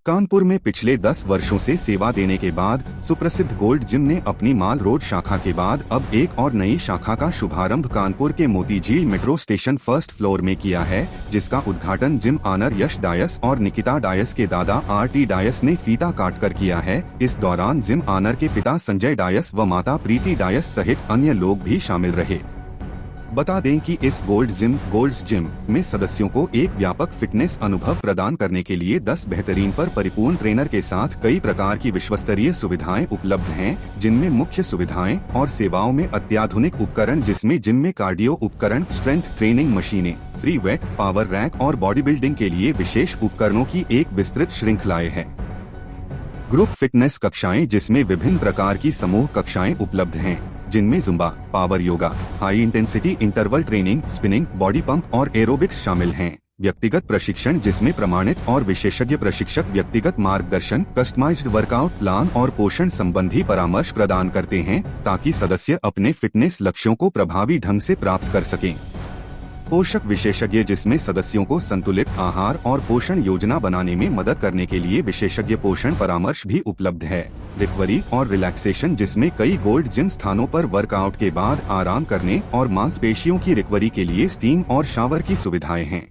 कानपुर में पिछले 10 वर्षों से सेवा देने के बाद सुप्रसिद्ध गोल्ड जिम ने अपनी माल रोड शाखा के बाद अब एक और नई शाखा का शुभारंभ कानपुर के Motijheel metro station first floor में किया है, जिसका उद्घाटन जिम ऑनर यश डायस और निकिता डायस के दादा आर.टी. डायस ने फीता काटकर किया है। इस दौरान जिम ऑनर के पिता संजय डायस व माता प्रीति डायस सहित अन्य लोग भी शामिल रहे। बता दें कि इस गोल्ड्स जिम में सदस्यों को एक व्यापक फिटनेस अनुभव प्रदान करने के लिए 10 बेहतरीन पर परिपूर्ण ट्रेनर के साथ कई प्रकार की विश्वस्तरीय सुविधाएं उपलब्ध हैं, जिनमें मुख्य सुविधाएं और सेवाओं में अत्याधुनिक उपकरण जिसमें जिम में कार्डियो उपकरण, स्ट्रेंथ ट्रेनिंग मशीनें, फ्री वेट, पावर रैक और बॉडी बिल्डिंग के लिए विशेष उपकरणों की एक विस्तृत श्रृंखलाएं है। ग्रुप फिटनेस कक्षाएं जिसमें विभिन्न प्रकार की समूह कक्षाएं उपलब्ध हैं, जिनमें Zumba, power yoga, high intensity interval training, spinning, body pump और एरोबिक्स शामिल हैं। व्यक्तिगत प्रशिक्षण जिसमें प्रमाणित और विशेषज्ञ प्रशिक्षक व्यक्तिगत मार्गदर्शन, कस्टमाइज्ड वर्कआउट प्लान और पोषण संबंधी परामर्श प्रदान करते हैं, ताकि सदस्य अपने फिटनेस लक्ष्यों को प्रभावी ढंग से प्राप्त कर सकें। पोषक विशेषज्ञ जिसमें सदस्यों को संतुलित आहार और पोषण योजना बनाने में मदद करने के लिए विशेषज्ञ पोषण परामर्श भी उपलब्ध है। रिकवरी और रिलैक्सेशन जिसमें कई गोल्ड जिम स्थानों पर वर्कआउट के बाद आराम करने और मांसपेशियों की रिकवरी के लिए स्टीम और शावर की सुविधाएं हैं।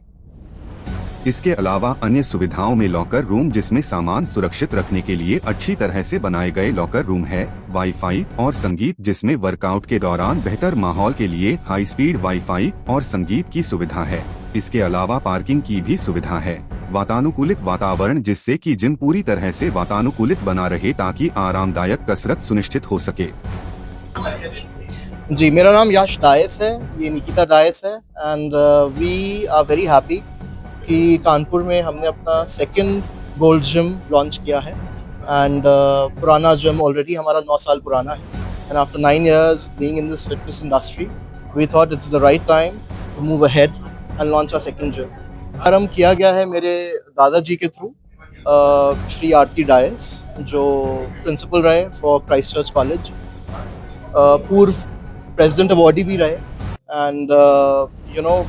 इसके अलावा अन्य सुविधाओं में लॉकर रूम जिसमें सामान सुरक्षित रखने के लिए अच्छी तरह से बनाए गए लॉकर रूम है, वाईफाई और संगीत जिसमें वर्कआउट के दौरान बेहतर माहौल के लिए हाई स्पीड वाईफाई और संगीत की सुविधा है। इसके अलावा पार्किंग की भी सुविधा है। वातानुकूलित वातावरण जिससे कि जिम पूरी तरह से वातानुकूलित बना रहे ताकि आरामदायक कसरत सुनिश्चित हो सके। जी, मेरा नाम यश डायस है, ये निकिता डायस है and we are very happy कि कानपुर में हमने अपना सेकंड गोल्ड जिम लॉन्च किया है एंड पुराना जिम ऑलरेडी हमारा 9 साल पुराना है and after 9 years being in this fitness industry we thought it's the right time to move ahead and launch our second gym। आरंभ किया गया है मेरे दादाजी के थ्रू, श्री आर.टी. डायस जो प्रिंसिपल रहे फॉर क्राइस्ट चर्च कॉलेज, पूर्व प्रेसिडेंट अवार्डी भी रहे एंड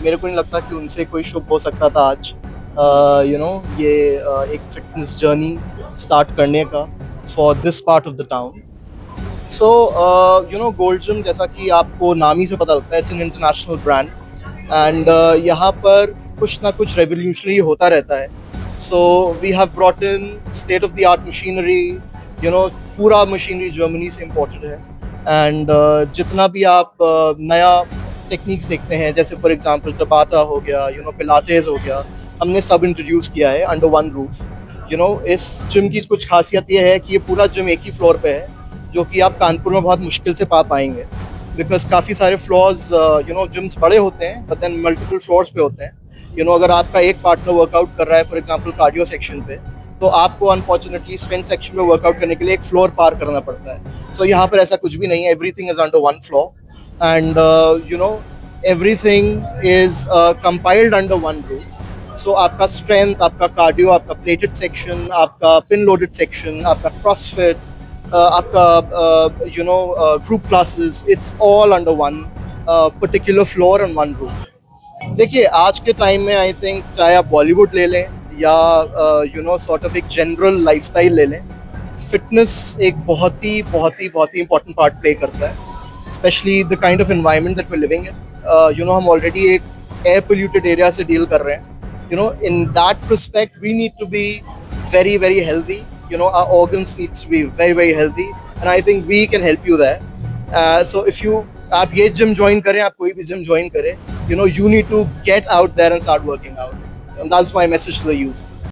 मेरे को नहीं लगता कि उनसे कोई शुभ हो सकता था आज ये एक फिटनेस जर्नी स्टार्ट करने का for this part of the town. So Gold Gym जैसा कि आपको नाम ही से पता लगता है, it's an international brand and यहाँ पर कुछ ना कुछ रेवोल्यूशनरी होता रहता है। So we have brought in state of the art machinery, पूरा मशीनरी जर्मनी से इम्पोर्टेड है एंड जितना भी आप नया टेक्निक्स देखते हैं, जैसे फॉर एग्जांपल टबाटा हो गया, पिलाटेस हो गया, हमने सब इंट्रोड्यूस किया है अंडर वन रूफ। इस जिम की कुछ खासियत ये है कि ये पूरा जिम एक ही फ्लोर पे है, जो कि आप कानपुर में बहुत मुश्किल से पा पाएंगे, बिकॉज काफ़ी सारे फ्लोर्स जिम्स बड़े होते हैं बट देन मल्टीपल फ्लोर्स पे होते हैं। अगर आपका एक पार्टनर वर्कआउट कर रहा है फॉर एग्जांपल कार्डियो सेक्शन पे, तो आपको अनफॉर्चुनेटली स्ट्रेंथ सेक्शन में वर्कआउट करने के लिए एक फ्लोर पार करना पड़ता है। सो यहाँ पर ऐसा कुछ भी नहीं है, everything is under one floor and everything is compiled under one roof। so आपका strength, आपका cardio, आपका plated section, आपका pin loaded section, आपका crossfit, आपका group classes, it's all under one particular floor and one roof। देखिए आज के time में आई थिंक चाहे आप बॉलीवुड ले लें या सॉर्ट ऑफ एक जनरल लाइफस्टाइल ले लें, फिटनेस एक बहुत ही इंपॉर्टेंट पार्ट प्ले करता है, especially the kind of environment that we're living in। हम already एक air polluted area से deal कर रहे हैं। In that respect we need to be very very healthy। our organs needs to be very very healthy and I think we can help you there। so if आप ये gym join करें, आप कोई भी gym join करें, you need to get out there and start working out, and that's my message to the youth।